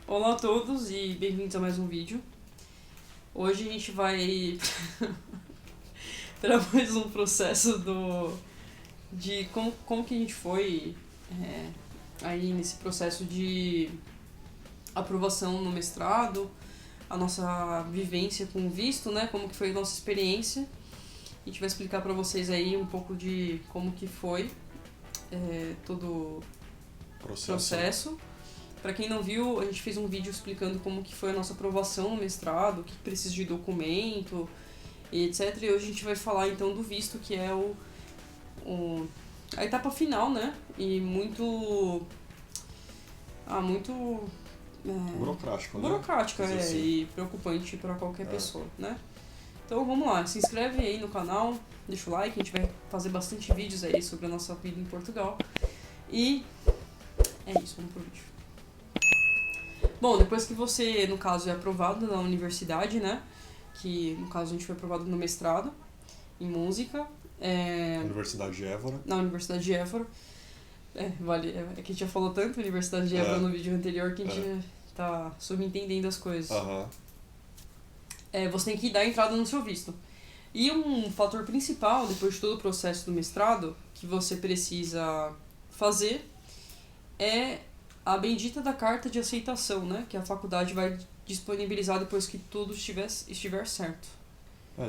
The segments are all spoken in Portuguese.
Olá a todos e bem-vindos a mais um vídeo. Hoje a gente vai para mais um processo de como que a gente foi aí nesse processo de aprovação no mestrado, a nossa vivência com o visto, né? Como que foi a nossa experiência. A gente vai explicar para vocês aí um pouco de como que foi todo o processo. Para quem não viu, a gente fez um vídeo explicando como que foi a nossa aprovação no mestrado, o que precisa de documento, e etc. E hoje a gente vai falar então do visto, que é a etapa final, né? E muito Burocrático, né? burocrática Assim. e preocupante para qualquer pessoa, né? Então vamos lá, se inscreve aí no canal, deixa o like, a gente vai fazer bastante vídeos aí sobre a nossa vida em Portugal. E é isso, vamos pro vídeo. Bom, depois que você, no caso, é aprovado na universidade, né? Que, no caso, a gente foi aprovado no mestrado em música. Universidade de Évora. Na Universidade de Évora. Vale, é que a gente já falou tanto Universidade de Évora no vídeo anterior que a gente tá subentendendo as coisas. Você tem que dar entrada no seu visto. E um fator principal, depois de todo o processo do mestrado, que você precisa fazer é a bendita da carta de aceitação, né? Que a faculdade vai disponibilizar depois que tudo estiver certo.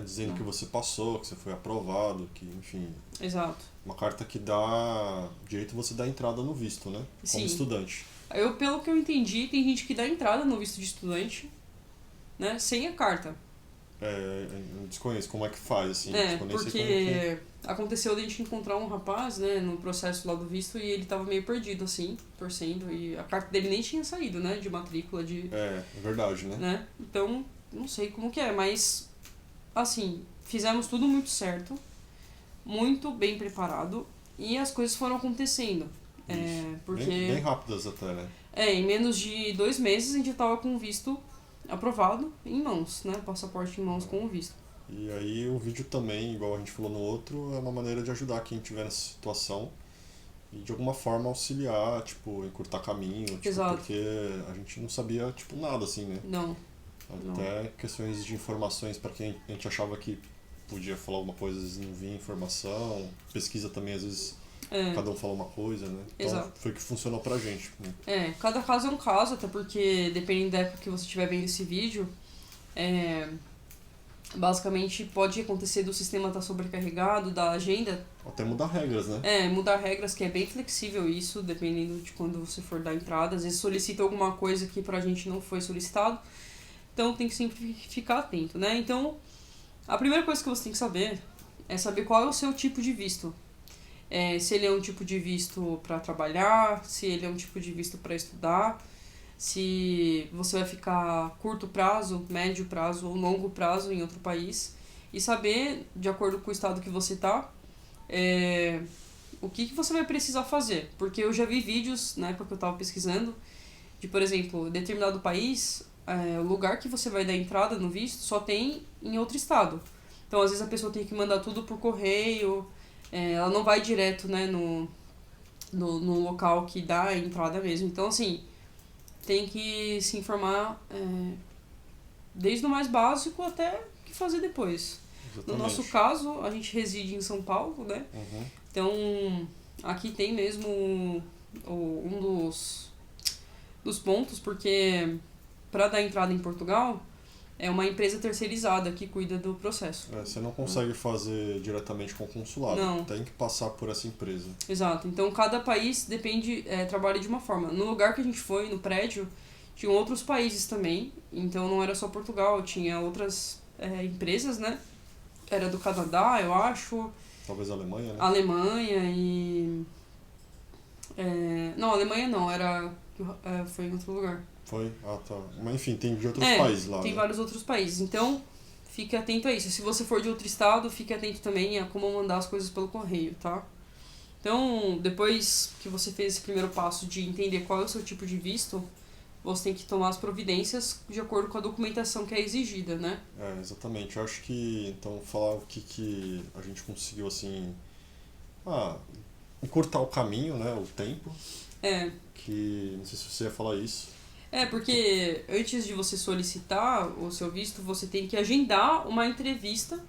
Dizendo que você passou, que você foi aprovado, que, enfim... Exato. Uma carta que dá direito você dar entrada no visto, né? Como estudante. Pelo que eu entendi, tem gente que dá entrada no visto de estudante, né? Sem a carta. Eu desconheço como é que faz, assim. Porque aconteceu de a gente encontrar um rapaz, né, no processo lá do visto, e ele tava meio perdido, assim, torcendo, e a carta dele nem tinha saído, né, de matrícula, de... É verdade, né? Então, não sei como que é, mas, assim, fizemos tudo muito certo, muito bem preparado, e as coisas foram acontecendo. Porque... Bem rápidas até, né? Em menos de 2 meses a gente já tava com o visto aprovado em mãos, né, passaporte em mãos com o visto. E aí o vídeo também, igual a gente falou no outro, é uma maneira de ajudar quem estiver nessa situação e de alguma forma auxiliar, tipo, encurtar caminho, tipo, Exato. porque a gente não sabia, tipo, nada assim, né? Não. Até questões de informações para quem a gente achava que podia falar alguma coisa, às vezes não vinha informação, pesquisa também, às vezes cada um fala uma coisa, né? Então Exato. foi o que funcionou pra gente. Né? Cada caso é um caso, até porque dependendo da época que você estiver vendo esse vídeo, basicamente pode acontecer do sistema estar sobrecarregado, da agenda. Até mudar regras, né? Mudar regras, que é bem flexível isso, dependendo de quando você for dar entrada. Às vezes solicita alguma coisa que pra gente não foi solicitado. Então tem que sempre ficar atento, né? Então, a primeira coisa que você tem que saber é saber qual é o seu tipo de visto. Se ele é um tipo de visto para trabalhar, se ele é um tipo de visto para estudar, se você vai ficar curto prazo, médio prazo ou longo prazo em outro país, e saber, de acordo com o estado que você está, o que você vai precisar fazer. Porque eu já vi vídeos, na época que eu estava pesquisando, de, por exemplo, determinado país, o lugar que você vai dar entrada no visto só tem em outro estado. Então, às vezes, a pessoa tem que mandar tudo por correio, ela não vai direto, né, no local que dá a entrada mesmo. Então, assim, tem que se informar desde o mais básico até o que fazer depois. Exatamente. No nosso caso, a gente reside em São Paulo, né? Então, aqui tem mesmo um dos pontos, porque para dar entrada em Portugal, é uma empresa terceirizada que cuida do processo. Você não consegue fazer diretamente com o consulado. Não. Tem que passar por essa empresa. Exato. Então, cada país trabalha de uma forma. No lugar que a gente foi, no prédio, tinham outros países também. Então, não era só Portugal, tinha outras empresas, né? Era do Canadá, eu acho. Talvez a Alemanha, né? Alemanha e... Não, Alemanha não, foi em outro lugar. Foi? Ah, tá. Mas enfim, tem de outros países lá. Tem vários outros países. Então, fique atento a isso. Se você for de outro estado, fique atento também a como mandar as coisas pelo correio, tá? Então, depois que você fez esse primeiro passo de entender qual é o seu tipo de visto, você tem que tomar as providências de acordo com a documentação que é exigida, né? Exatamente. Eu acho que, então, falar o que a gente conseguiu, assim... encurtar o caminho, né? O tempo. Que, não sei se você ia falar isso. Porque antes de você solicitar o seu visto, você tem que agendar uma entrevista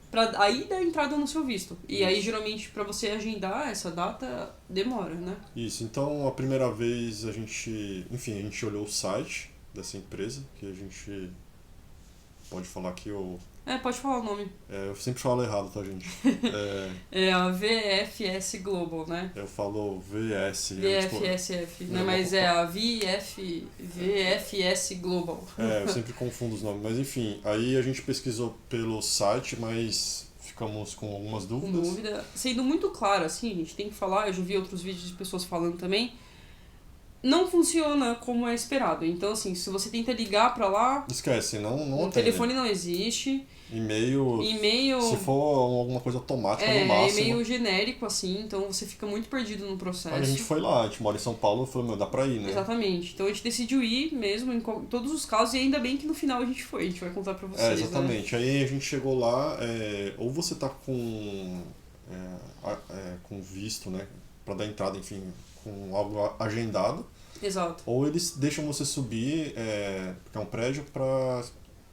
pra aí dar entrada no seu visto. E aí, geralmente, pra você agendar essa data, demora, né? Isso, então a primeira vez a gente olhou o site dessa empresa, que a gente pode falar que Pode falar o nome. eu sempre falo errado, tá, gente? É a VFS Global, né? Eu falo VS. VFSF, né? Mas é a VFS Global. Eu sempre confundo os nomes, mas enfim, aí a gente pesquisou pelo site, mas ficamos com algumas dúvidas. Com dúvida. Sendo muito claro, assim, a gente tem que falar, eu já vi outros vídeos de pessoas falando também, não funciona como é esperado. Então, assim, se você tenta ligar pra lá... Esquece, não o atende. telefone não existe. E-mail... Se for alguma coisa automática, no máximo. E-mail genérico, assim, então você fica muito perdido no processo. Aí a gente foi lá, a gente mora em São Paulo, e falou, dá pra ir, né? Exatamente. Então a gente decidiu ir mesmo em todos os casos, e ainda bem que no final a gente foi. A gente vai contar pra vocês, exatamente. Né? Aí a gente chegou lá, ou você tá com visto, né? Pra dar entrada, enfim, com algo agendado. Exato. Ou eles deixam você subir, porque é um prédio, pra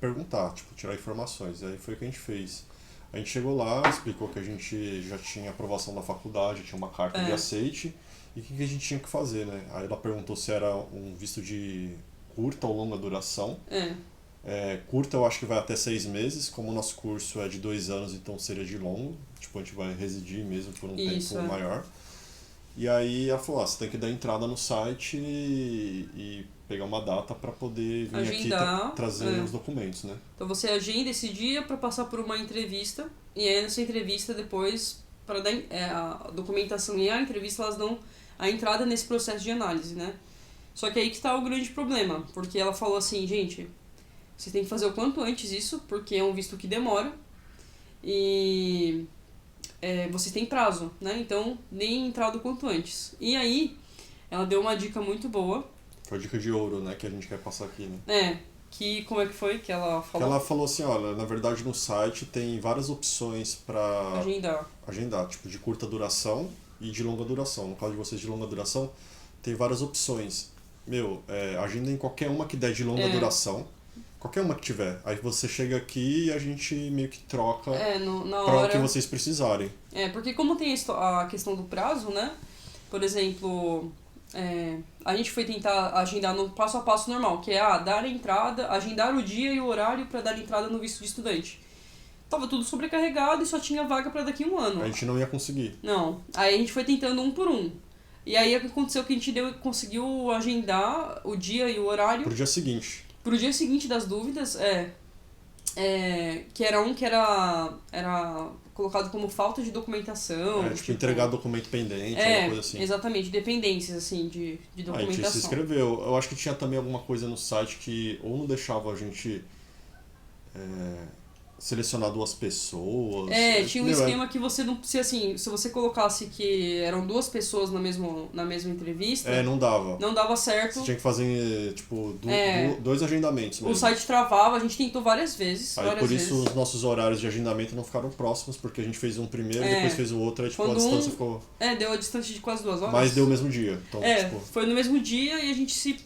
perguntar, tipo, tirar informações. Aí foi o que a gente fez. A gente chegou lá, explicou que a gente já tinha aprovação da faculdade, tinha uma carta de aceite, e o que a gente tinha que fazer, né? Aí ela perguntou se era um visto de curta ou longa duração. Curta eu acho que vai até 6 meses, como o nosso curso é de 2 anos, então seria de longo. Tipo, a gente vai residir mesmo por um tempo maior. E aí ela falou, você tem que dar entrada no site e pegar uma data para poder vir agendar, aqui trazer os documentos, né? Então você agenda esse dia para passar por uma entrevista, e aí nessa entrevista depois, para dar a documentação e a entrevista, elas dão a entrada nesse processo de análise, né? Só que aí que está o grande problema, porque ela falou assim, gente, você tem que fazer o quanto antes isso, porque é um visto que demora, e... você tem prazo, né? Então, nem entrada o quanto antes. E aí, ela deu uma dica muito boa. Foi a dica de ouro, né? Que a gente quer passar aqui, né? Como é que foi que ela falou? Que ela falou assim, olha, na verdade no site tem várias opções para agendar, tipo, de curta duração e de longa duração. No caso de vocês de longa duração, tem várias opções. Agenda em qualquer uma que der de longa duração. Qualquer uma que tiver. Aí você chega aqui e a gente meio que troca para o que vocês precisarem. Porque como tem a questão do prazo, né? Por exemplo, a gente foi tentar agendar no passo a passo normal, que é dar a entrada, agendar o dia e o horário para dar entrada no visto de estudante. Tava tudo sobrecarregado e só tinha vaga para daqui a um ano. A gente não ia conseguir. Não. Aí a gente foi tentando um por um. E aí aconteceu que a gente conseguiu agendar o dia e o horário... Pro dia seguinte. Pro dia seguinte das dúvidas, que era um que era colocado como falta de documentação. Tipo, entregar documento pendente, alguma coisa assim. Exatamente, dependências, assim, de documentação. A gente se inscreveu. Eu acho que tinha também alguma coisa no site que ou não deixava a gente selecionar 2 pessoas. Tinha um esquema que você não... se você colocasse que eram 2 pessoas na mesma entrevista... não dava. Não dava certo. Você tinha que fazer, tipo, 2 agendamentos mesmo. O site travava, a gente tentou várias vezes. Aí por isso os nossos horários de agendamento não ficaram próximos, porque a gente fez um primeiro, depois fez o outro, aí tipo, a distância ficou... deu a distância de quase 2 horas. Mas deu o mesmo dia. Então, foi no mesmo dia e a gente se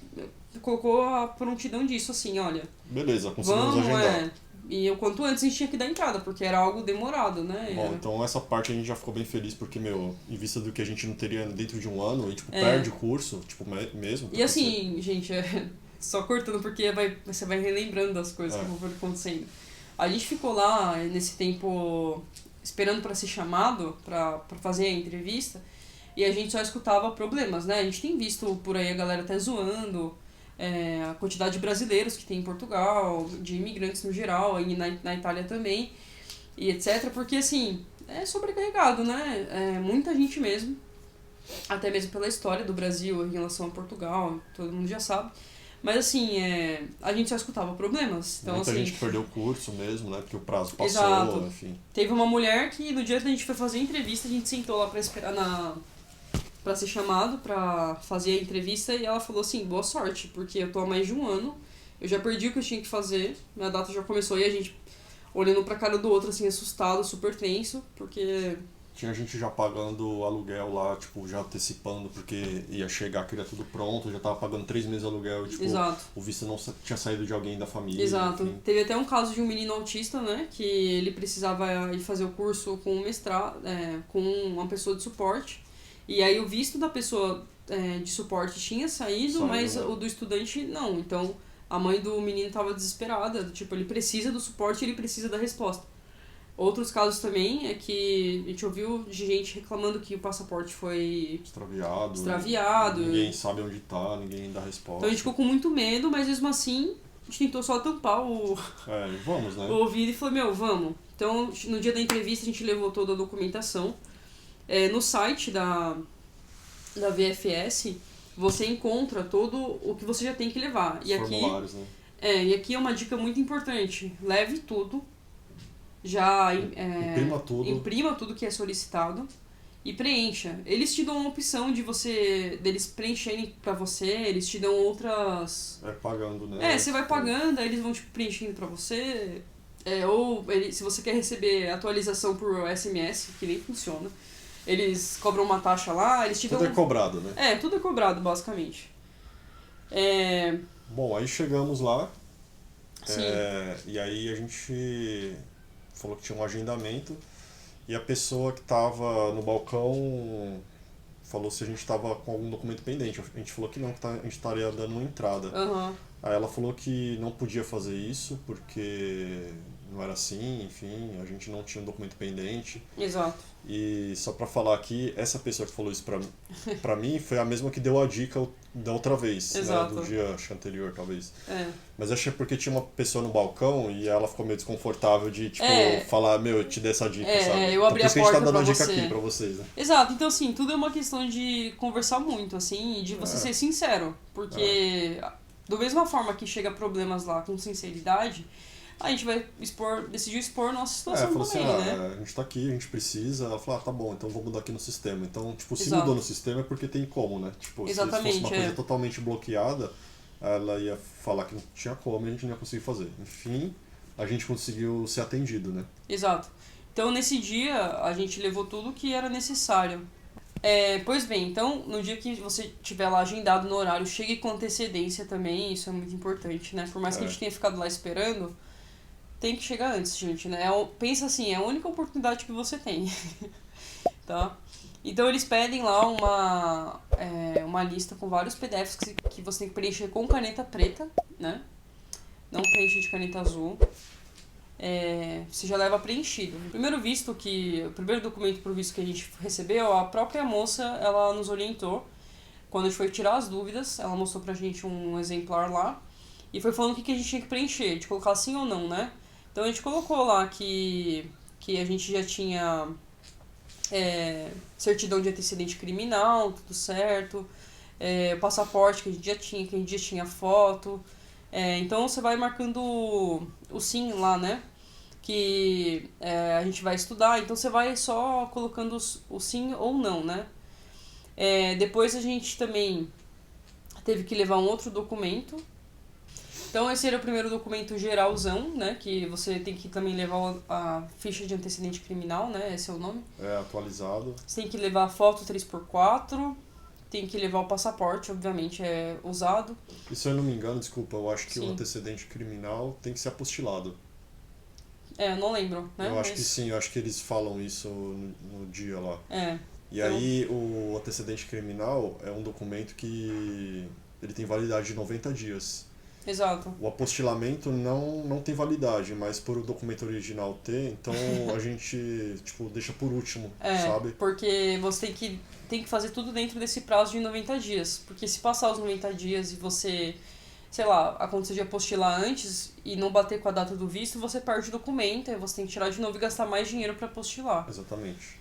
colocou a prontidão disso, assim, olha... Beleza, conseguimos agendar. E o quanto antes a gente tinha que dar entrada, porque era algo demorado, né? Bom, então essa parte a gente já ficou bem feliz, porque, em vista do que a gente não teria dentro de um ano, e, tipo, perde o curso, tipo, mesmo. E assim, gente, só cortando, porque você vai relembrando das coisas que vão acontecendo. A gente ficou lá, nesse tempo, esperando para ser chamado, para fazer a entrevista, e a gente só escutava problemas, né? A gente tem visto por aí a galera até zoando... a quantidade de brasileiros que tem em Portugal, de imigrantes no geral, e na Itália também, e etc. Porque, assim, é sobrecarregado, né? Muita gente mesmo, até mesmo pela história do Brasil em relação a Portugal, todo mundo já sabe. Mas, assim, a gente só escutava problemas. Então, muita assim, gente perdeu o curso mesmo, né? Porque o prazo passou, exato. Enfim. Teve uma mulher que, no dia que a gente foi fazer a entrevista, a gente sentou lá pra esperar pra ser chamado pra fazer a entrevista, e ela falou assim, boa sorte, porque eu tô há mais de um ano, eu já perdi o que eu tinha que fazer, minha data já começou, e a gente olhando pra cara do outro, assim, assustado, super tenso, porque Tinha gente já pagando aluguel lá, tipo, já antecipando, porque ia chegar, queria tudo pronto, já tava pagando 3 meses de aluguel e, tipo, Exato. o visto não tinha saído de alguém da família. Exato. Enfim. Teve até um caso de um menino autista, né? Que ele precisava ir fazer o curso com um mestrado, com uma pessoa de suporte. E aí o visto da pessoa de suporte tinha saído, mas Né? o do estudante não. Então a mãe do menino estava desesperada. Tipo, ele precisa do suporte e ele precisa da resposta. Outros casos também é que a gente ouviu de gente reclamando que o passaporte foi extraviado. Ninguém sabe onde tá, ninguém dá resposta. Então a gente ficou com muito medo, mas mesmo assim a gente tentou só tampar vamos, né? o ouvido e falou, vamos. Então no dia da entrevista a gente levou toda a documentação. No site da VFS você encontra todo o que você já tem que levar. Os formulários, né? E aqui é uma dica muito importante. Leve tudo. Já imprima tudo que é solicitado e preencha. Eles te dão uma opção deles preencherem pra você, eles te dão outras... pagando, né? Você vai pagando, aí eles vão te preenchendo pra você. Se você quer receber atualização por SMS, que nem funciona, eles cobram uma taxa lá, eles te dão... Tudo é cobrado, né? Tudo é cobrado, basicamente. Bom, aí chegamos lá. Sim. E aí a gente falou que tinha um agendamento e a pessoa que estava no balcão falou se a gente estava com algum documento pendente. A gente falou que não, que a gente estaria dando uma entrada. Uhum. Aí ela falou que não podia fazer isso porque não era assim, enfim, a gente não tinha um documento pendente. Exato. E só pra falar aqui, essa pessoa que falou isso pra mim foi a mesma que deu a dica da outra vez, Exato. Né, do dia anterior, talvez. Mas achei porque tinha uma pessoa no balcão e ela ficou meio desconfortável de, tipo, falar, eu te dei essa dica, sabe? Eu abri então, por isso a porta que a gente tá dando a dica você. aqui pra vocês, né? Exato, então assim, tudo é uma questão de conversar muito, assim, e de você ser sincero, porque da mesma forma que chega problemas lá com sinceridade, a gente vai decidiu expor nossa situação falou também, assim, né? A gente tá aqui, a gente precisa. Ela falou, tá bom, então vou mudar aqui no sistema. Então, tipo, se Exato. mudou no sistema é porque tem como, né? Tipo, Exatamente, se fosse uma coisa totalmente bloqueada, ela ia falar que não tinha como e a gente não ia conseguir fazer. Enfim, a gente conseguiu ser atendido, né? Exato. Então, nesse dia, a gente levou tudo que era necessário. Pois bem, então, no dia que você tiver lá agendado no horário, chegue com antecedência também, isso é muito importante, né? Por mais que a gente tenha ficado lá esperando, tem que chegar antes, gente, né? Pensa assim, é a única oportunidade que você tem, tá? Então eles pedem lá uma lista com vários PDFs que você tem que preencher com caneta preta, né? Não preenche de caneta azul. Você já leva preenchido. O primeiro documento pro visto que a gente recebeu, a própria moça, ela nos orientou. Quando a gente foi tirar as dúvidas, ela mostrou pra gente um exemplar lá e foi falando o que a gente tinha que preencher, de colocar sim ou não, né? Então a gente colocou lá que a gente já tinha certidão de antecedente criminal, tudo certo, o passaporte que a gente já tinha foto. Então você vai marcando o sim lá, né? Que a gente vai estudar, então você vai só colocando o sim ou não, né? Depois a gente também teve que levar um outro documento. Então esse era o primeiro documento geralzão, né? Que você tem que também levar a ficha de antecedente criminal, né? Esse é o nome. Atualizado. Você tem que levar a foto 3x4, tem que levar o passaporte, obviamente, usado. E se eu não me engano, desculpa, eu acho que Sim. o antecedente criminal tem que ser apostilado. Não lembro, né? Eu acho que sim, eu acho que eles falam isso no dia lá. E então... aí o antecedente criminal é um documento que ele tem validade de 90 dias. Exato. O apostilamento não tem validade, mas por o documento original ter, então a gente deixa por último, sabe? Porque você tem que fazer tudo dentro desse prazo de 90 dias. Porque se passar os 90 dias e você, sei lá, acontecer de apostilar antes e não bater com a data do visto, você perde o documento, aí você tem que tirar de novo e gastar mais dinheiro para apostilar. Exatamente.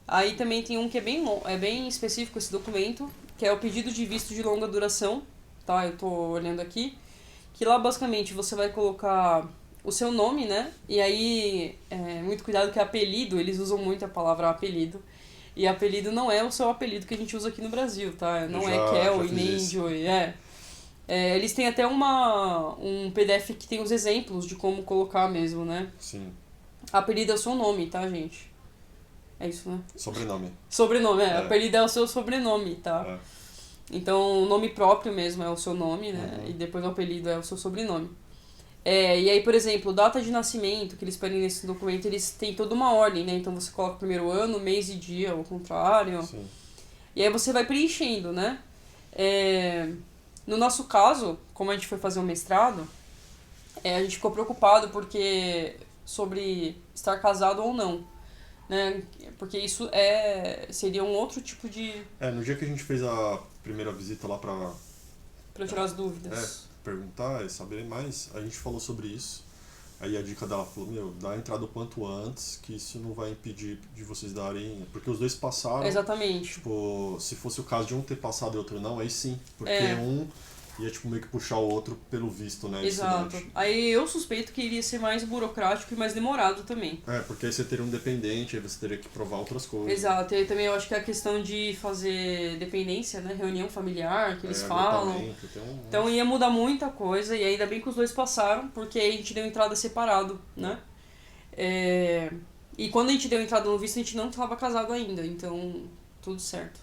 Aí também tem um que é bem específico esse documento, que é o pedido de visto de longa duração, tá? Eu tô olhando aqui. Que lá basicamente você vai colocar o seu nome, né? E aí, muito cuidado que apelido, eles usam muito a palavra apelido. E apelido não é o seu apelido que a gente usa aqui no Brasil, tá? Não é Kel e nem Joey, eles têm até um PDF que tem os exemplos de como colocar mesmo, né? Sim. Apelido é o seu nome, tá, gente? É isso, né? Sobrenome. Sobrenome, É. apelido é o seu sobrenome, tá? É. Então, o nome próprio mesmo é o seu nome, né? Uhum. E depois o apelido é o seu sobrenome. E aí, por exemplo, data de nascimento, que eles pedem nesse documento, eles têm toda uma ordem, né? Então você coloca o primeiro ano, mês e dia, ao contrário. Sim. E aí você vai preenchendo, né? No nosso caso, como a gente foi fazer um mestrado, a gente ficou preocupado porque sobre estar casado ou não, né? Porque isso seria um outro tipo de... No dia que a gente fez a primeira visita lá pra Pra tirar as dúvidas. perguntar e saber mais, a gente falou sobre isso. Aí a dica dela falou, dá a entrada o quanto antes, que isso não vai impedir de vocês darem... Porque os dois passaram. Exatamente. Tipo, se fosse o caso de um ter passado e outro não, aí sim. Porque um ia tipo meio que puxar o outro pelo visto, né? Exato. Estudante. Aí eu suspeito que iria ser mais burocrático e mais demorado também. Porque aí você teria um dependente, aí você teria que provar outras coisas. Exato. E aí também eu acho que a questão de fazer dependência, né? Reunião familiar, que eles falam. Então ia mudar muita coisa, e ainda bem que os dois passaram, porque aí a gente deu entrada separado, né? E quando a gente deu entrada no visto, a gente não estava casado ainda, então tudo certo.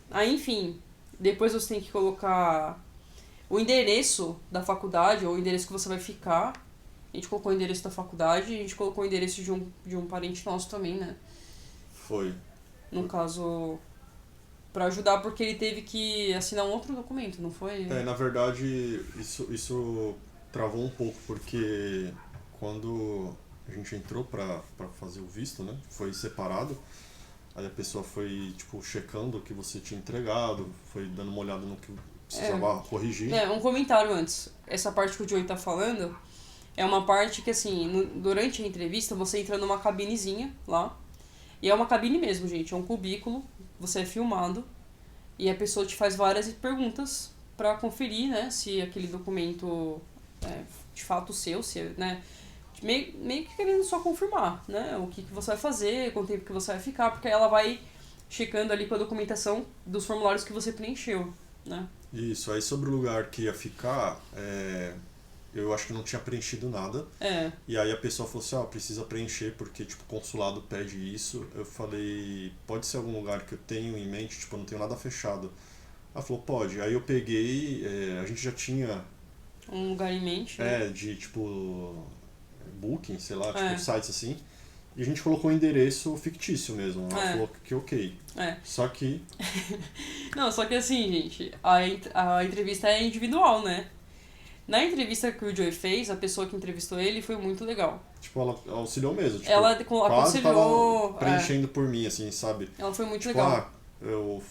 Aí, enfim, depois você tem que colocar o endereço da faculdade, ou o endereço que você vai ficar. A gente colocou o endereço da faculdade e a gente colocou o endereço de um parente nosso também, né? Foi. No caso, pra ajudar, porque ele teve que assinar um outro documento, não foi? Na verdade, isso travou um pouco, porque quando a gente entrou pra fazer o visto, né? Foi separado. Aí a pessoa foi, tipo, checando o que você tinha entregado, foi dando uma olhada no que precisava corrigir. Um comentário antes. Essa parte que o Joey tá falando é uma parte que, assim, durante a entrevista, você entra numa cabinezinha lá. E é uma cabine mesmo, gente. É um cubículo, você é filmado. E a pessoa te faz várias perguntas pra conferir, né, se aquele documento é de fato seu, se, né... Meio que querendo só confirmar, né? O que você vai fazer, quanto tempo que você vai ficar, porque ela vai checando ali com a documentação dos formulários que você preencheu, né? Isso, aí sobre o lugar que ia ficar, eu acho que não tinha preenchido nada. E aí a pessoa falou assim, precisa preencher porque, tipo, o consulado pede isso. Eu falei, pode ser algum lugar que eu tenho em mente, tipo, eu não tenho nada fechado. Ela falou, pode. Aí eu peguei, a gente já tinha... Um lugar em mente, né? De, tipo... Booking, sei lá, tipo sites assim, e a gente colocou o endereço fictício mesmo. Ela falou que ok. Só que... Não, só que assim, gente, a entrevista é individual, né? Na entrevista que o Joey fez, a pessoa que entrevistou ele foi muito legal. Tipo, ela auxiliou mesmo. Tipo, ela quase aconselhou... tava preenchendo por mim, assim, sabe? Ela foi muito tipo, legal. Eu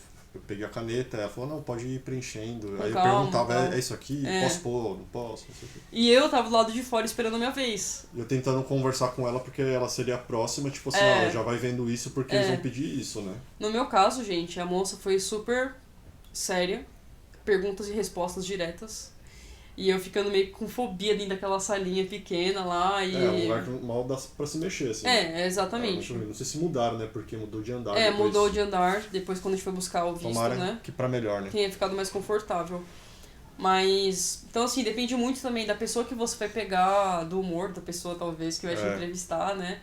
peguei a caneta, ela falou, não, pode ir preenchendo. Aí calma, eu perguntava, calma. é isso aqui? Posso pôr? Não posso? Não sei o quê. E eu tava do lado de fora esperando a minha vez. Eu tentando conversar com ela porque ela seria a próxima, tipo assim, já vai vendo isso porque eles vão pedir isso, né? No meu caso, gente, a moça foi super séria, perguntas e respostas diretas. E eu ficando meio com fobia dentro daquela salinha pequena lá e... um lugar que mal dá pra se mexer, assim. Exatamente. Não sei se mudaram, né? Porque mudou de andar. Depois... mudou de andar, depois quando a gente foi buscar o visto, Tomara né? que pra melhor, né? Tenha ficado mais confortável. Mas, então assim, depende muito também da pessoa que você vai pegar, do humor da pessoa, talvez, que vai te entrevistar, né?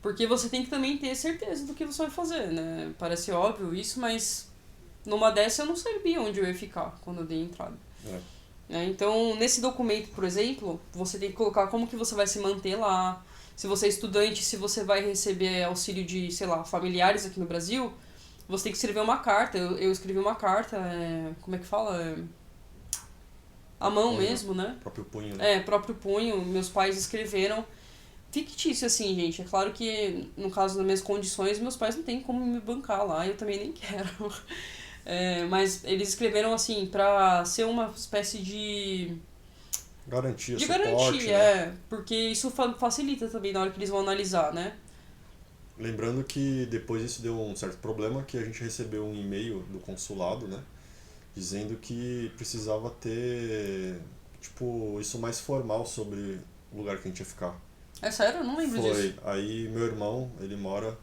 Porque você tem que também ter certeza do que você vai fazer, né? Parece óbvio isso, mas numa dessa eu não sabia onde eu ia ficar quando eu dei a entrada. Então, nesse documento, por exemplo, você tem que colocar como que você vai se manter lá. Se você é estudante, se você vai receber auxílio de, sei lá, familiares aqui no Brasil, você tem que escrever uma carta. Eu escrevi uma carta, como é que fala? À mão mesmo, né? Próprio punho, né? Próprio punho. Meus pais escreveram. Fictício, assim, gente. É claro que, no caso das minhas condições, meus pais não têm como me bancar lá. Eu também nem quero. Mas eles escreveram, assim, pra ser uma espécie de... Garantia, de suporte, garantia, né? porque isso facilita também na hora que eles vão analisar, né? Lembrando que depois isso deu um certo problema, que a gente recebeu um e-mail do consulado, né? Dizendo que precisava ter, tipo, isso mais formal sobre o lugar que a gente ia ficar. É sério? Eu não lembro disso. Foi. Aí meu irmão, ele mora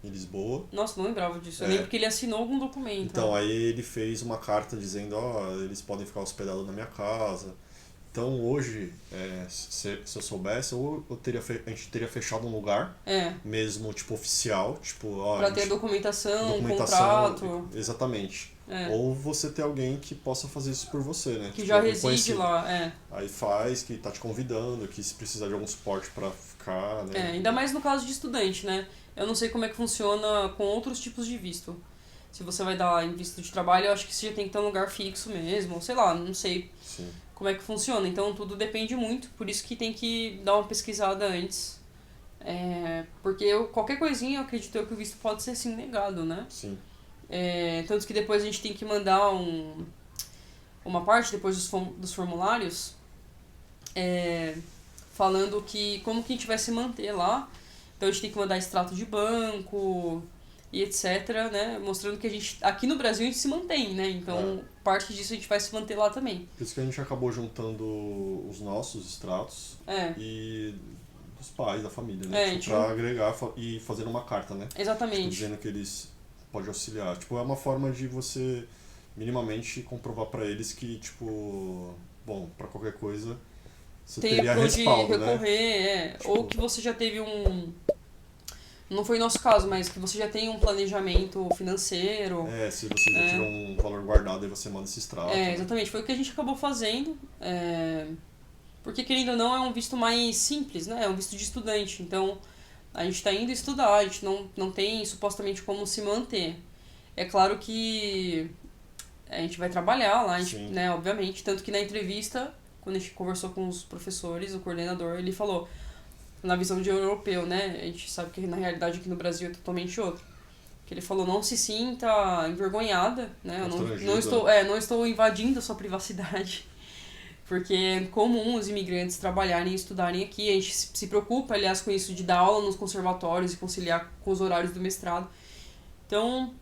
em Lisboa. Nossa, não lembrava disso. Eu lembro que ele assinou algum documento. Então, aí ele fez uma carta dizendo, eles podem ficar hospedados na minha casa. Então hoje, se eu soubesse, ou a gente teria fechado um lugar, mesmo tipo oficial, tipo, ó, Pra ter documentação, documentação, contrato. exatamente. Ou você ter alguém que possa fazer isso por você, né? Que tipo, já alguém reside conhecido. lá, Aí faz, que tá te convidando, que se precisar de algum suporte pra ficar, né? ainda mais no caso de estudante, né? Eu não sei como é que funciona com outros tipos de visto. Se você vai dar em visto de trabalho, eu acho que você já tem que ter um lugar fixo mesmo, ou sei lá, não sei Sim. como é que funciona. Então tudo depende muito, por isso que tem que dar uma pesquisada antes. Porque qualquer coisinha, eu acredito eu que o visto pode ser sim negado, né? Sim. Tanto que depois a gente tem que mandar uma parte, depois dos formulários, falando que como que a gente vai se manter lá. Então a gente tem que mandar extrato de banco e etc, né? Mostrando que a gente, aqui no Brasil, a gente se mantém, né? Então parte disso a gente vai se manter lá também. Por isso que a gente acabou juntando os nossos extratos e dos pais, da família, né? Tipo, pra agregar e fazer uma carta, né? Exatamente. Tipo, dizendo que eles podem auxiliar. Tipo, é uma forma de você minimamente comprovar pra eles que, tipo, bom, pra qualquer coisa você tem teria respaldo, recorrer, né? Tipo, ou que você já teve não foi o nosso caso, mas que você já tem um planejamento financeiro. Se você já tirou um valor guardado, aí você manda esse extrato. Né? Exatamente. Foi o que a gente acabou fazendo. Porque, querendo ou não, é um visto mais simples, né? É um visto de estudante. Então, a gente está indo estudar, a gente não tem supostamente como se manter. É claro que a gente vai trabalhar lá, né? Obviamente. Tanto que na entrevista, quando a gente conversou com os professores, o coordenador, ele falou, na visão de europeu, né? A gente sabe que na realidade aqui no Brasil é totalmente outro. Que ele falou, não se sinta envergonhada, né? Eu não estou invadindo a sua privacidade. Porque é comum os imigrantes trabalharem e estudarem aqui. A gente se preocupa, aliás, com isso de dar aula nos conservatórios e conciliar com os horários do mestrado. Então,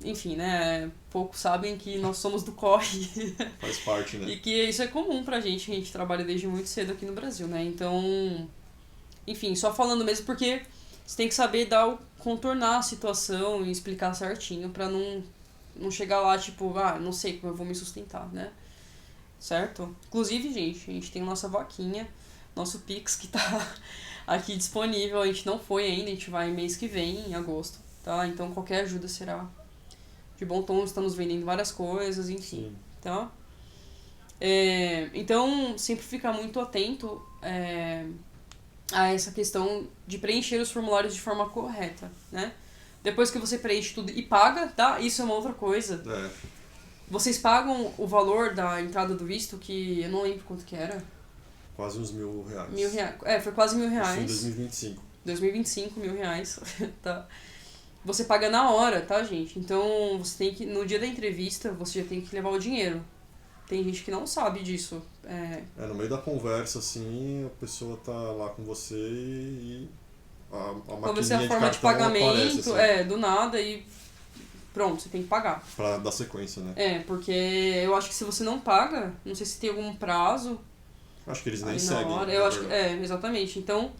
enfim, né? Poucos sabem que nós somos do corre. Faz parte, né? E que isso é comum pra gente, a gente trabalha desde muito cedo aqui no Brasil, né? Então, enfim, só falando mesmo porque você tem que saber contornar a situação e explicar certinho pra não chegar lá, tipo, não sei como eu vou me sustentar, né? Certo? Inclusive, gente, a gente tem nossa vaquinha, nosso Pix que tá aqui disponível, a gente não foi ainda, a gente vai mês que vem, em agosto, tá? Então qualquer ajuda será de bom tom, estamos vendendo várias coisas, enfim, tá? Então, sempre ficar muito atento a essa questão de preencher os formulários de forma correta, né? Depois que você preenche tudo e paga, tá? Isso é uma outra coisa. Vocês pagam o valor da entrada do visto, que eu não lembro quanto que era. Quase uns R$1.000. R$1.000. Foi quase R$1.000. Isso em 2025. 2025, R$1.000, tá? Você paga na hora, tá, gente? Então, você tem que, no dia da entrevista, você já tem que levar o dinheiro. Tem gente que não sabe disso. No meio da conversa, assim, a pessoa tá lá com você e a Comecei maquininha a forma de pagamento, aparece, assim, do nada e pronto, você tem que pagar. pra dar sequência, né? Porque eu acho que se você não paga, não sei se tem algum prazo. Acho que eles nem na seguem. hora. Eu acho que, exatamente. Então,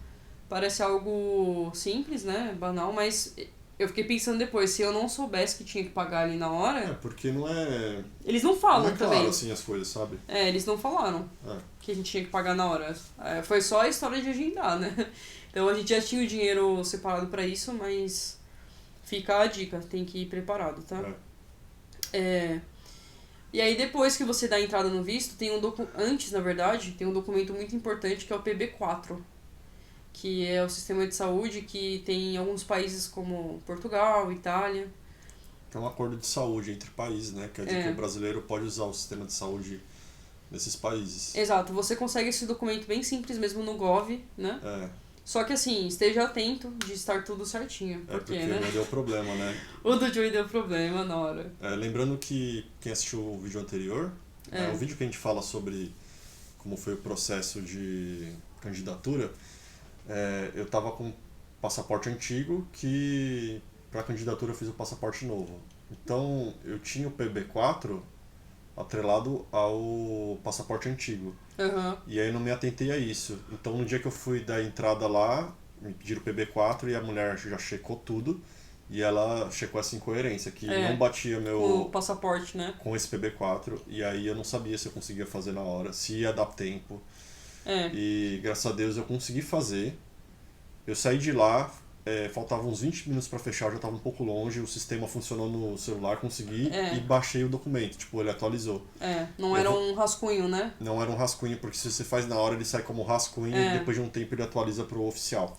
parece algo simples, né? Banal, mas eu fiquei pensando depois, se eu não soubesse que tinha que pagar ali na hora. Porque não é. Eles não falam não é claro também. assim as coisas, sabe? Eles não falaram que a gente tinha que pagar na hora. Foi só a história de agendar, né? Então a gente já tinha o dinheiro separado pra isso, mas fica a dica, tem que ir preparado, tá? E aí depois que você dá a entrada no visto, antes, na verdade, tem um documento muito importante que é o PB4, que é o sistema de saúde que tem em alguns países como Portugal, Itália. É um acordo de saúde entre países, né? Quer dizer que o brasileiro pode usar o sistema de saúde nesses países. Exato, você consegue esse documento bem simples mesmo no Gov, né? Só que assim, esteja atento de estar tudo certinho. Porque né? não deu problema, né? O do Joey deu problema na hora. Lembrando que quem assistiu o vídeo anterior, o vídeo que a gente fala sobre como foi o processo de candidatura, eu tava com passaporte antigo que para candidatura eu fiz o passaporte novo. Então eu tinha o PB4 atrelado ao passaporte antigo. E aí eu não me atentei a isso. Então no dia que eu fui dar entrada lá, me pediram o PB4 e a mulher já checou tudo. e ela checou essa incoerência, que É, não batia o passaporte, né? com esse PB4, e aí eu não sabia se eu conseguia fazer na hora, se ia dar tempo. É, E graças a Deus eu consegui fazer. Eu saí de lá, faltavam uns 20 minutos para fechar, eu já estava um pouco longe, o sistema funcionou no celular, consegui e baixei o documento, tipo, ele atualizou. não era um rascunho, né? Não era um rascunho, porque se você faz na hora ele sai como rascunho e depois de um tempo ele atualiza pro oficial.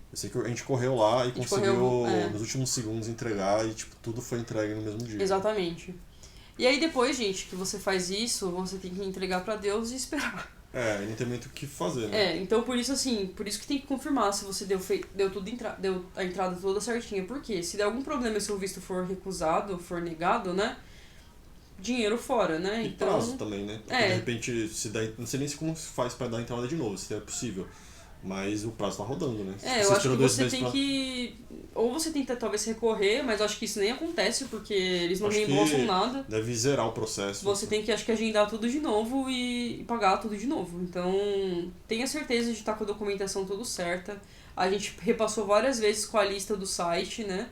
Eu sei que a gente correu lá e conseguiu nos últimos segundos entregar e tipo, tudo foi entregue no mesmo dia. Exatamente. E aí depois, gente, que você faz isso, você tem que entregar pra Deus e esperar. E não tem muito o que fazer, né? Então por isso que tem que confirmar se você deu deu a entrada toda certinha. Porque se der algum problema e seu visto for recusado, for negado, né? Dinheiro fora, né? E então, prazo também, né? Porque de repente, se dá, não sei nem como se faz pra dar entrada de novo, se é possível. Mas o prazo tá rodando, né? Eu acho que você tem que... Ou você tenta talvez recorrer, mas eu acho que isso nem acontece, porque eles não reembolsam nada. Deve zerar o processo. Você tem que, acho que, agendar tudo de novo e pagar tudo de novo. Então, tenha certeza de estar com a documentação tudo certa. A gente repassou várias vezes com a lista do site, né?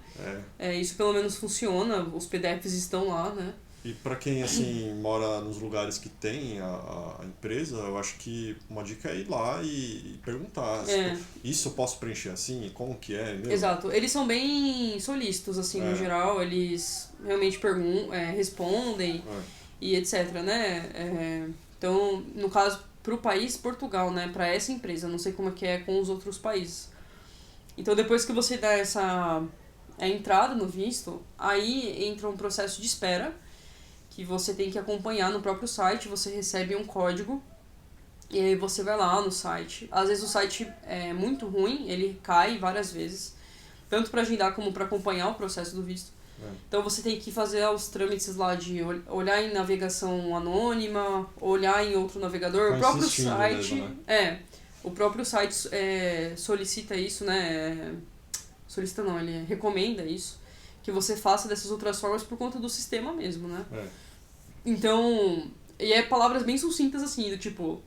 Isso pelo menos funciona, os PDFs estão lá, né? E para quem assim mora nos lugares que tem a empresa, eu acho que uma dica é ir lá e perguntar. Isso eu posso preencher assim? Como que é? Meu? Exato. Eles são bem solícitos, assim, no geral. Eles realmente respondem e etc, né? Então, no caso, pro país Portugal, né? Pra essa empresa. Não sei como é que é com os outros países. Então, depois que você dá a entrada no visto, aí entra um processo de espera que você tem que acompanhar no próprio site, você recebe um código e aí você vai lá no site. Às vezes o site é muito ruim, ele cai várias vezes, tanto para agendar como para acompanhar o processo do visto. Então você tem que fazer os trâmites lá de olhar em navegação anônima, olhar em outro navegador, o próprio site, mesmo, né? O próprio site solicita isso, né? Solicita não, ele recomenda isso, que você faça dessas outras formas por conta do sistema mesmo, né? Então, e palavras bem sucintas assim, do tipo,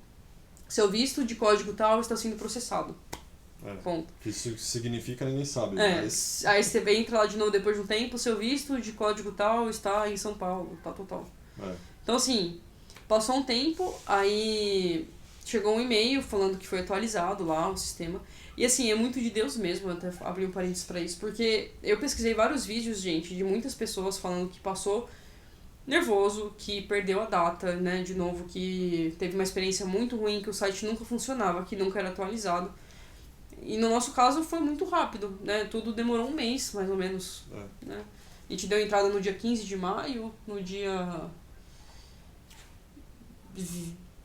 seu visto de código tal está sendo processado. Ponto. Isso significa ninguém sabe. Mas... Aí você entra lá de novo depois de um tempo, seu visto de código tal está em São Paulo, tal, tal, tal. Então assim, passou um tempo, aí chegou um e-mail falando que foi atualizado lá o sistema. E assim, é muito de Deus mesmo, eu até abri um parênteses pra isso, porque eu pesquisei vários vídeos, gente, de muitas pessoas falando que passou nervoso, que perdeu a data, né, de novo, que teve uma experiência muito ruim, que o site nunca funcionava, que nunca era atualizado. E no nosso caso foi muito rápido, né, tudo demorou um mês, mais ou menos, né. A gente deu entrada no dia 15 de maio, no dia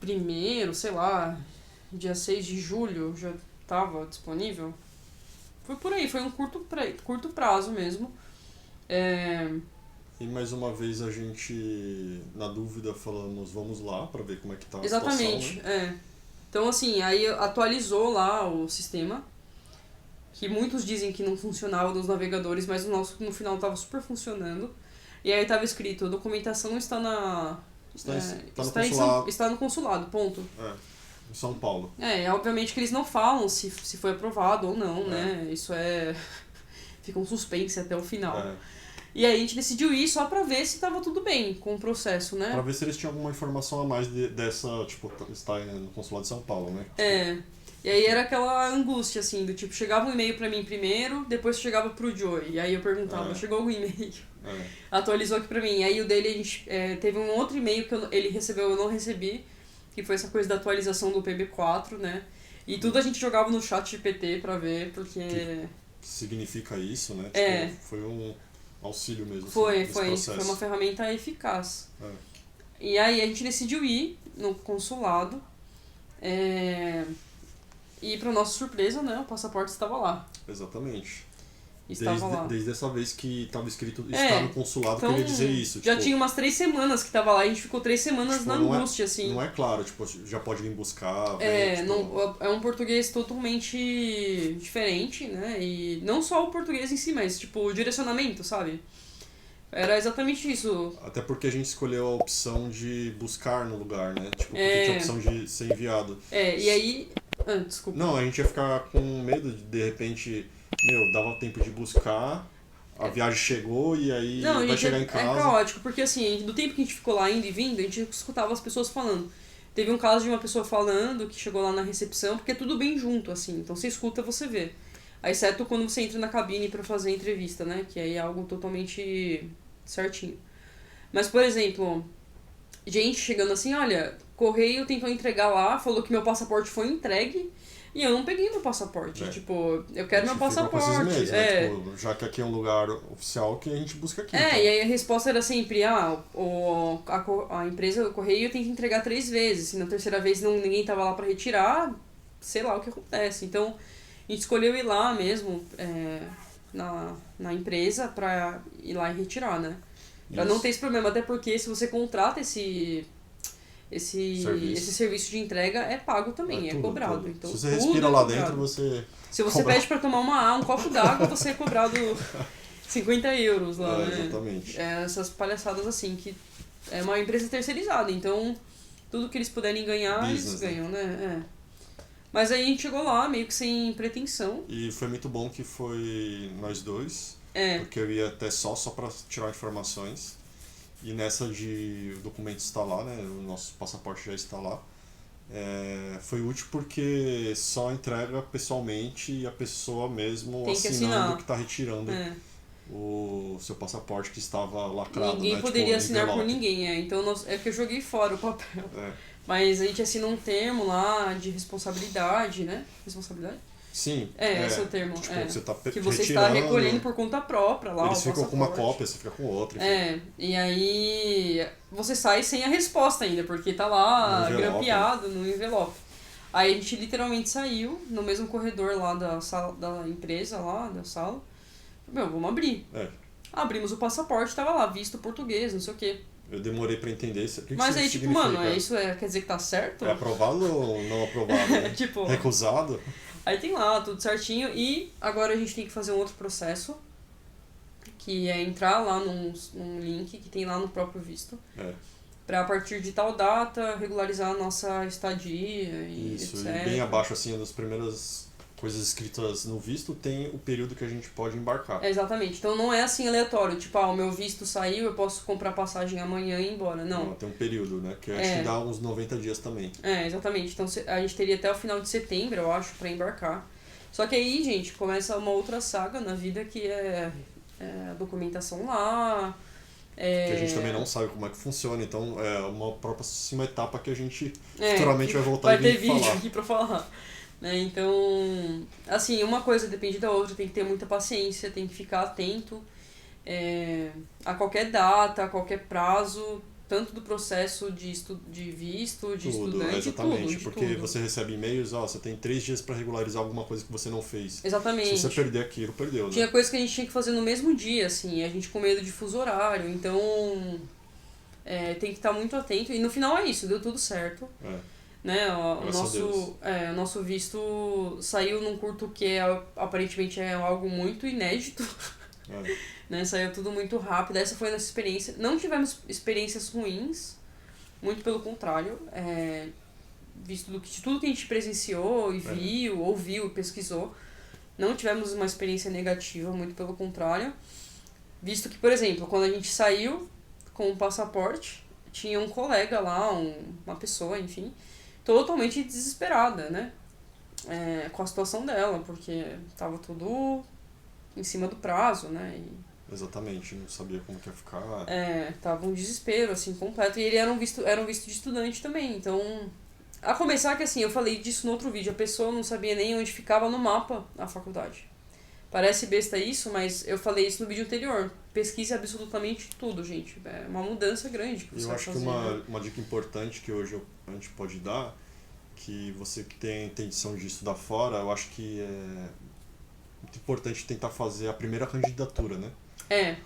1º, sei lá, dia 6 de julho já estava disponível. Foi por aí, foi um curto prazo mesmo. E mais uma vez a gente, na dúvida, falamos, vamos lá pra ver como é que tá a Exatamente, situação, né? Então assim, aí atualizou lá o sistema, que muitos dizem que não funcionava nos navegadores, mas o nosso no final estava super funcionando. E aí estava escrito, a documentação está está no consulado, ponto. Em São Paulo. Obviamente que eles não falam se foi aprovado ou não, né? Isso fica um suspense até o final. E aí a gente decidiu ir só pra ver se tava tudo bem com o processo, né? Pra ver se eles tinham alguma informação a mais dessa, tipo, estar no consulado de São Paulo, né? E aí era aquela angústia, assim, do tipo, chegava um e-mail pra mim primeiro, depois chegava pro Joey. E aí eu perguntava, chegou algum e-mail? Atualizou aqui pra mim. E aí o dele, a gente teve um outro e-mail que ele recebeu, eu não recebi, que foi essa coisa da atualização do PB4, né? E tudo a gente jogava no chat GPT pra ver, porque... Que significa isso, né? Tipo, foi um auxílio mesmo. Foi uma ferramenta eficaz. E aí a gente decidiu ir no consulado e pra nossa surpresa, né, o passaporte estava lá. Exatamente. Estava lá. Desde essa vez que estava escrito está no consulado, então, queria dizer isso. Já tipo, tinha umas 3 semanas que estava lá, a gente ficou 3 semanas na angústia, assim. Não é claro, tipo, já pode vir buscar. É um português totalmente diferente, né? E não só o português em si, mas tipo, o direcionamento, sabe? Era exatamente isso. Até porque a gente escolheu a opção de buscar no lugar, né? Tipo, porque tinha a opção de ser enviado. E aí... desculpa. Não, a gente ia ficar com medo de repente, dava tempo de buscar, a viagem chegou e aí Não, vai gente, chegar em é casa. caótico, porque assim, do tempo que a gente ficou lá indo e vindo, a gente escutava as pessoas falando. Teve um caso de uma pessoa falando que chegou lá na recepção, porque é tudo bem junto, assim, então você escuta, você vê. Exceto quando você entra na cabine pra fazer a entrevista, né, que aí é algo totalmente certinho. Mas, por exemplo, gente chegando assim, olha, correio tentou entregar lá, falou que meu passaporte foi entregue, e eu não peguei meu passaporte. Tipo, eu quero meu passaporte. Mesmo, né? Tipo, já que aqui é um lugar oficial que a gente busca aqui. Então. E aí a resposta era sempre, a empresa, o correio tenta entregar 3 vezes. Se na terceira vez ninguém tava lá pra retirar, sei lá o que acontece. Então, a gente escolheu ir lá mesmo, na empresa, pra ir lá e retirar, né? Pra não ter esse problema, até porque se você contrata esse serviço de entrega é pago também, é cobrado. Tudo. Então, se você respira lá dentro, você... Se você pede pra tomar um copo d'água, você é cobrado 50 euros lá, né? Exatamente. Essas palhaçadas assim, que é uma empresa terceirizada, então tudo que eles puderem ganhar, eles ganham, né? Mas aí a gente chegou lá, meio que sem pretensão. E foi muito bom que foi nós dois, porque eu ia até só pra tirar informações. E nessa de o documento está lá, né? O nosso passaporte já está lá. Foi útil porque só entrega pessoalmente e a pessoa mesmo assinando que está retirando o seu passaporte que estava lacrado. Ninguém poderia assinar por ninguém, então é que eu joguei fora o papel. Mas a gente assina um termo lá de responsabilidade, né? Responsabilidade? Sim. Esse é o termo. Tipo, você tá que você está recolhendo por conta própria lá. Eles ficam com uma cópia, você fica com outra. Enfim. E aí você sai sem a resposta ainda, porque tá lá grampeado no envelope. Aí a gente literalmente saiu no mesmo corredor lá da sala, da empresa lá, da sala. Vamos abrir. Abrimos o passaporte, tava lá, visto português, não sei o quê. Eu demorei pra entender isso. Mas aí, tipo, mano, quer dizer que tá certo? É aprovado ou não aprovado? Né? Tipo... Recusado? Aí tem lá, tudo certinho. E agora a gente tem que fazer um outro processo, que é entrar lá num link que tem lá no próprio visto. Pra, a partir de tal data, regularizar a nossa estadia e isso, etc. E bem abaixo, assim, das primeiras coisas escritas no visto, tem o período que a gente pode embarcar. Exatamente. Então não é assim aleatório, tipo, o meu visto saiu, eu posso comprar passagem amanhã e ir embora. Não. Tem um período, né? Que acho que dá uns 90 dias também. Exatamente. Então a gente teria até o final de setembro, eu acho, pra embarcar. Só que aí, gente, começa uma outra saga na vida que é a documentação lá. Que a gente também não sabe como é que funciona, então é uma próxima etapa que a gente futuramente vai voltar e vir falar. Vai ter vídeo aqui pra falar. Então, assim, uma coisa depende da outra, tem que ter muita paciência, tem que ficar atento a qualquer data, a qualquer prazo, tanto do processo de visto, de estudante, exatamente, tudo, porque tudo. Você recebe e-mails, você tem 3 dias para regularizar alguma coisa que você não fez. Exatamente. Se você perder aquilo, perdeu, né? Tinha coisa que a gente tinha que fazer no mesmo dia, assim, a gente com medo de fuso horário, então tem que estar muito atento, e no final é isso, deu tudo certo. Né? O nosso visto saiu num curto que aparentemente é algo muito inédito. Né? Saiu tudo muito rápido. Essa foi a nossa experiência. Não tivemos experiências ruins, muito pelo contrário. Visto de tudo que a gente presenciou e viu, ouviu e pesquisou, não tivemos uma experiência negativa, muito pelo contrário. Visto que, por exemplo, quando a gente saiu com o passaporte, tinha um colega lá, uma pessoa, enfim, totalmente desesperada, né? Com a situação dela, porque tava tudo em cima do prazo, né? Exatamente, não sabia como que ia ficar. Tava um desespero, assim, completo. E ele era um visto de estudante também, então... A começar que, assim, eu falei disso no outro vídeo, a pessoa não sabia nem onde ficava no mapa a faculdade. Parece besta isso, mas eu falei isso no vídeo anterior. Pesquise absolutamente tudo, gente. É uma mudança grande que você vai fazer. Eu acho que uma dica importante que hoje a gente pode dar, que você que tem a intenção de estudar fora, eu acho que é muito importante tentar fazer a primeira candidatura, né?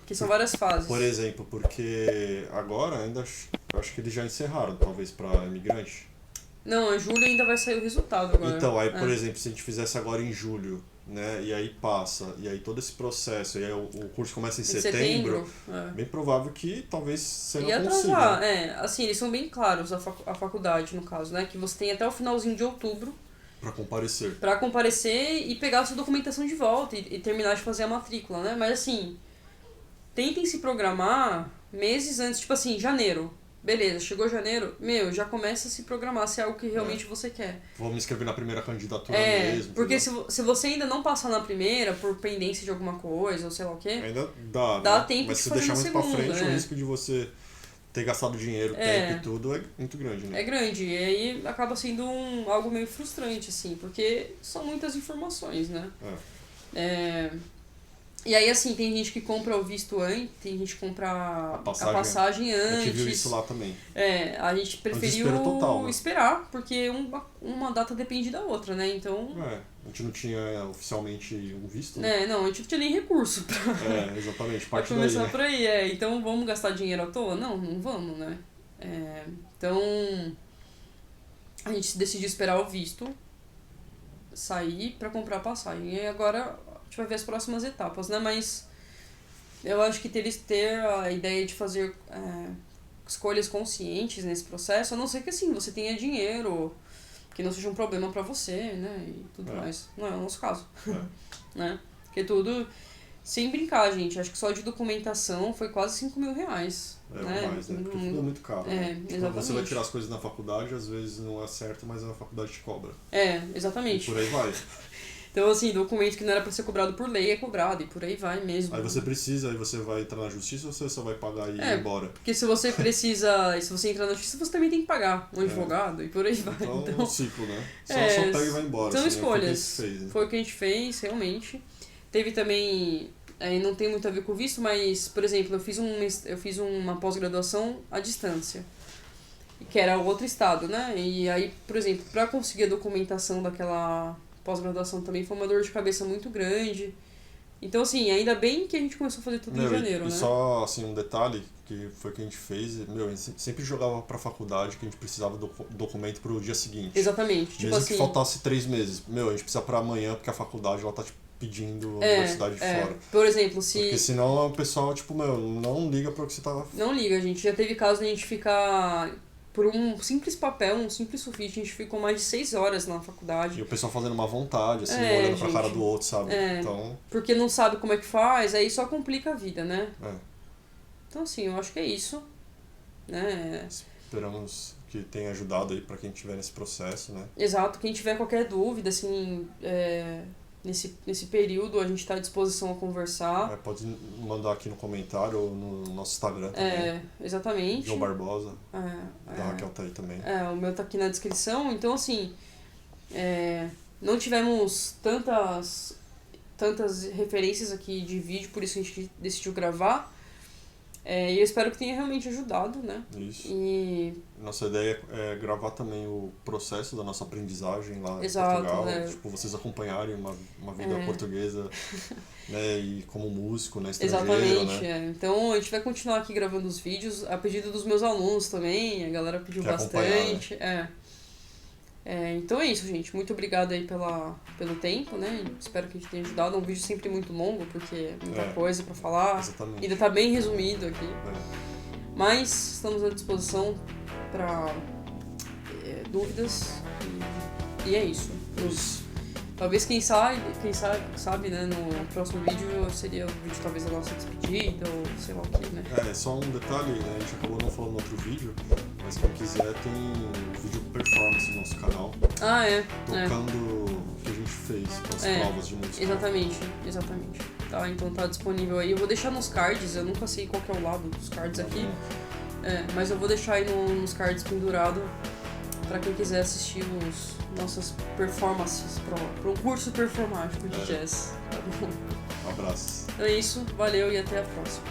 Que são várias fases. Por exemplo, porque agora ainda eu acho que eles já encerraram, talvez, para imigrante. Não, em julho ainda vai sair o resultado agora. Então, aí, por exemplo, se a gente fizesse agora em julho, né, e aí passa, e aí todo esse processo, e aí o curso começa em setembro, bem provável que talvez você não consiga. Assim, eles são bem claros, a faculdade, no caso, né, que você tem até o finalzinho de outubro Pra comparecer. Pra comparecer e pegar a sua documentação de volta e terminar de fazer a matrícula, né, mas assim, tentem se programar meses antes, tipo assim, janeiro. Beleza, chegou janeiro, já começa a se programar se é algo que realmente você quer. Vou me inscrever na primeira candidatura mesmo. Porque se você ainda não passar na primeira por pendência de alguma coisa, ou sei lá o quê... Ainda dá, dá né? tempo Mas de se fazer deixar na muito segunda, pra frente, o risco de você ter gastado dinheiro, tempo e tudo é muito grande, né? É grande, e aí acaba sendo algo meio frustrante, assim, porque são muitas informações, né? E aí, assim, tem gente que compra o visto antes, tem gente que compra a passagem antes. A gente viu isso lá também. A gente preferiu total, né? esperar, porque uma data depende da outra, né? Então... a gente não tinha oficialmente um visto, né? Não, a gente não tinha nem recurso pra... exatamente, pra parte começar daí, né? por aí, Então, vamos gastar dinheiro à toa? Não vamos, né? Então, a gente decidiu esperar o visto sair pra comprar a passagem. E agora... A gente vai ver as próximas etapas, né? Mas eu acho que ter a ideia de fazer escolhas conscientes nesse processo, a não ser que assim, você tenha dinheiro, que não seja um problema pra você, né? E tudo mais. Não é o nosso caso. Né? Porque tudo... Sem brincar, gente. Acho que só de documentação foi quase 5 mil reais. Né? Mais, né? Porque tudo é muito caro. Exatamente. Você vai tirar as coisas na faculdade, às vezes não é certo, mas a faculdade te cobra. Exatamente. E por aí vai. Então, assim, documento que não era pra ser cobrado por lei é cobrado, e por aí vai mesmo. Aí você precisa, aí você vai entrar na justiça ou você só vai pagar e ir embora? Porque se você se você entrar na justiça, você também tem que pagar um advogado, e por aí vai. Então, é um ciclo, né? Só pega e vai embora. São assim, escolhas. Né? Foi o que a gente fez, realmente. Teve também, não tem muito a ver com o visto, mas, por exemplo, eu fiz uma pós-graduação à distância, que era outro estado, né? E aí, por exemplo, pra conseguir a documentação daquela... pós-graduação também foi uma dor de cabeça muito grande. Então, assim, ainda bem que a gente começou a fazer tudo em janeiro, né? E só, assim, um detalhe que foi que a gente fez, a gente sempre jogava pra faculdade que a gente precisava do documento pro dia seguinte. Exatamente. Mesmo tipo assim, que faltasse 3 meses. A gente precisa pra amanhã porque a faculdade, ela tá, pedindo a universidade de fora. Por exemplo, Porque senão o pessoal, não liga pra o que você tá... Não liga, gente. Já teve caso de a gente ficar... Por um simples papel, um simples sulfite, a gente ficou mais de 6 horas na faculdade. E o pessoal fazendo uma vontade, assim, olhando pra cara do outro, sabe? Então... Porque não sabe como é que faz, aí só complica a vida, né? Então, assim, eu acho que é isso. Né? Esperamos que tenha ajudado aí pra quem estiver nesse processo, né? Exato. Quem tiver qualquer dúvida, assim... Nesse período, a gente está à disposição a conversar. Pode mandar aqui no comentário ou no nosso Instagram também. Exatamente. João Barbosa. Da Raquel tá aí também. O meu tá aqui na descrição. Então, assim, não tivemos tantas referências aqui de vídeo, por isso que a gente decidiu gravar. E eu espero que tenha realmente ajudado, né? Isso. E... Nossa ideia é gravar também o processo da nossa aprendizagem lá em Portugal. Vocês acompanharem uma vida portuguesa, né? E como músico, né? Estrangeiro, exatamente, né? Então a gente vai continuar aqui gravando os vídeos, a pedido dos meus alunos também, a galera pediu bastante. Né? Então é isso, gente. Muito obrigada aí pelo tempo, né? Espero que a gente tenha ajudado. É um vídeo sempre muito longo, porque é muita coisa pra falar. Exatamente. Ainda tá bem resumido aqui. Mas estamos à disposição para dúvidas. E é isso. Talvez quem sabe, né, no próximo vídeo seria o vídeo talvez da nossa despedida ou sei lá o que, né? Só um detalhe, né? A gente acabou não falando no outro vídeo, mas quem quiser tem um vídeo performance no nosso canal. Tocando o que a gente fez com as provas de música. Exatamente. Tá, então tá disponível aí. Eu vou deixar nos cards, eu nunca sei qual que é o lado dos cards aqui. Mas eu vou deixar aí nos cards pendurado pra quem quiser assistir nossas performances para um curso performático de jazz. Tá bom? Um abraço. É isso, valeu e até a próxima.